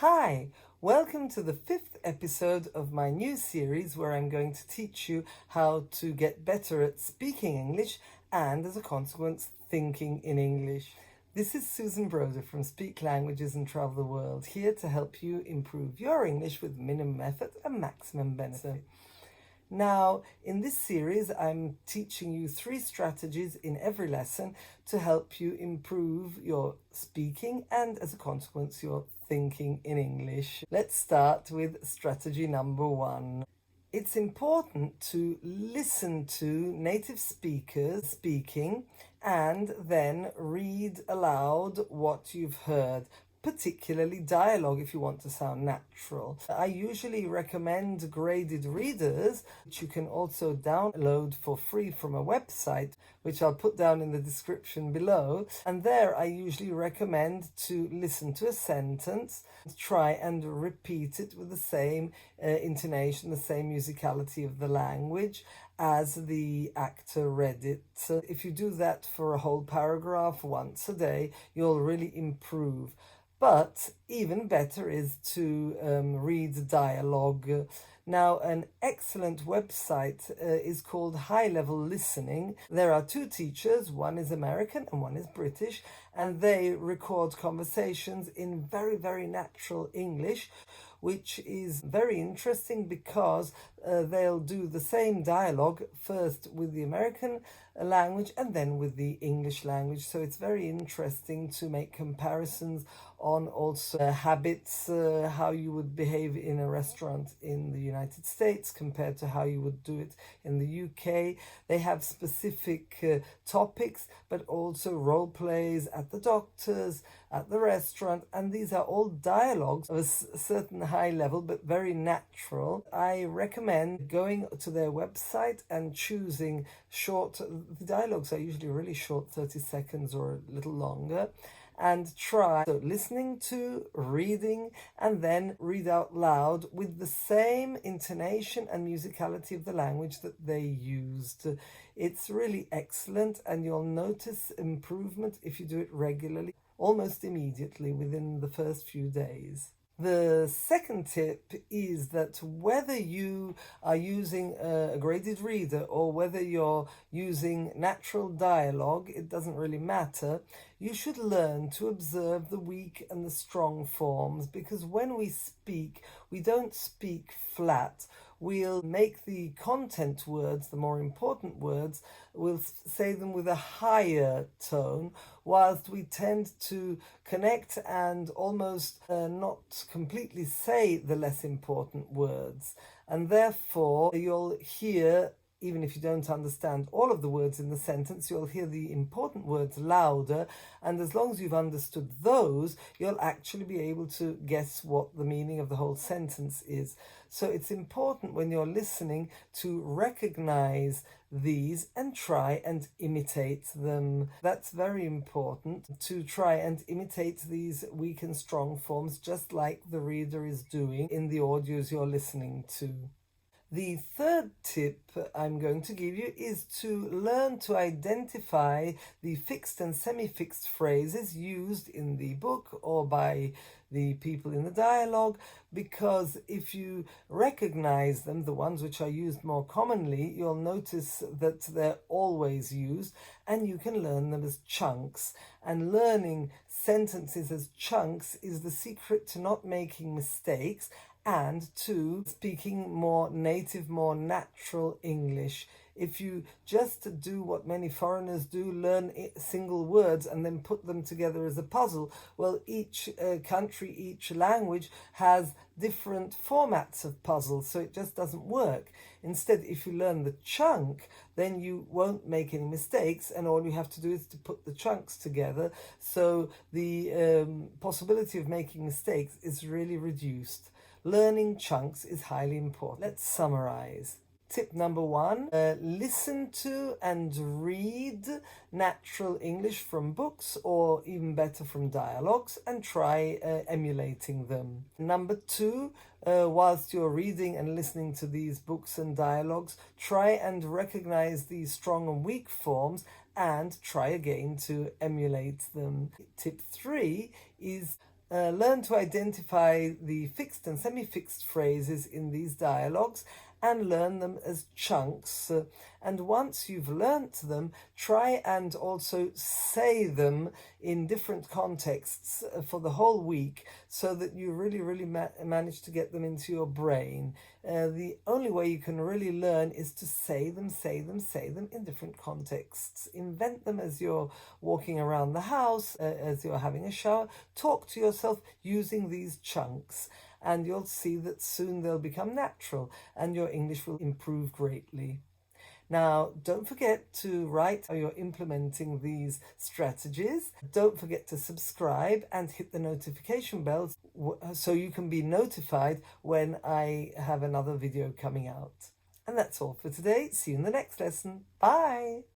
Hi, welcome to the 5th episode of my new series where I'm going to teach you how to get better at speaking English and, as a consequence, thinking in English. This is Susan Broder from Speak Languages and Travel the World, here to help you improve your English with minimum effort and maximum benefit. Now, in this series, I'm teaching you 3 strategies in every lesson to help you improve your speaking and, as a consequence, your thinking in English. Let's start with strategy number 1. It's important to listen to native speakers speaking and then read aloud what you've heard, particularly dialogue if you want to sound natural. I usually recommend graded readers, which you can also download for free from a website, which I'll put down in the description below. And there I usually recommend to listen to a sentence, try and repeat it with the same intonation, the same musicality of the language as the actor read it. So if you do that for a whole paragraph once a day, you'll really improve. But even better is to read dialogue. Now, an excellent website is called High Level Listening. There are 2 teachers, one is American and one is British, and they record conversations in very, very natural English, which is very interesting because they'll do the same dialogue first with the American language and then with the English language. So it's very interesting to make comparisons on also habits, how you would behave in a restaurant in the United States compared to how you would do it in the UK. They have specific topics, but also role plays at the doctor's, at the restaurant, and these are all dialogues of a certain high level but very natural. I recommend going to their website and choosing short, the dialogues are usually really short, 30 seconds or a little longer, and try listening to, reading, and then read out loud with the same intonation and musicality of the language that they used. It's really excellent, and you'll notice improvement if you do it regularly, almost immediately within the first few days. The second tip is that whether you are using a graded reader or whether you're using natural dialogue, it doesn't really matter. You should learn to observe the weak and the strong forms, because when we speak, we don't speak flat. We'll make the content words, the more important words, we'll say them with a higher tone, whilst we tend to connect and almost not completely say the less important words. And therefore, you'll hear, even if you don't understand all of the words in the sentence, you'll hear the important words louder, and as long as you've understood those, you'll actually be able to guess what the meaning of the whole sentence is. So it's important when you're listening to recognize these and try and imitate them. That's very important, to try and imitate these weak and strong forms, just like the reader is doing in the audios you're listening to. The third tip I'm going to give you is to learn to identify the fixed and semi-fixed phrases used in the book or by the people in the dialogue, because if you recognize them, the ones which are used more commonly, you'll notice that they're always used, and you can learn them as chunks. And learning sentences as chunks is the secret to not making mistakes and to speaking more native, more natural English. If you just do what many foreigners do, learn single words and then put them together as a puzzle, well, each country, each language has different formats of puzzles, so it just doesn't work. Instead, if you learn the chunk, then you won't make any mistakes, and all you have to do is to put the chunks together, so the possibility of making mistakes is really reduced. Learning chunks is highly important. Let's summarize. Tip number 1, listen to and read natural English from books, or even better from dialogues, and try emulating them. Number 2, whilst you're reading and listening to these books and dialogues, try and recognize these strong and weak forms and try again to emulate them. Tip 3 is Learn to identify the fixed and semi-fixed phrases in these dialogues and learn them as chunks. And once you've learnt them, try and also say them in different contexts for the whole week so that you really manage to get them into your brain. The only way you can really learn is to say them in different contexts. Invent them as you're walking around the house, as you're having a shower. Talk to yourself using these chunks, and you'll see that soon they'll become natural and your English will improve greatly. Now, don't forget to write how you're implementing these strategies. Don't forget to subscribe and hit the notification bells so you can be notified when I have another video coming out. And that's all for today. See you in the next lesson. Bye!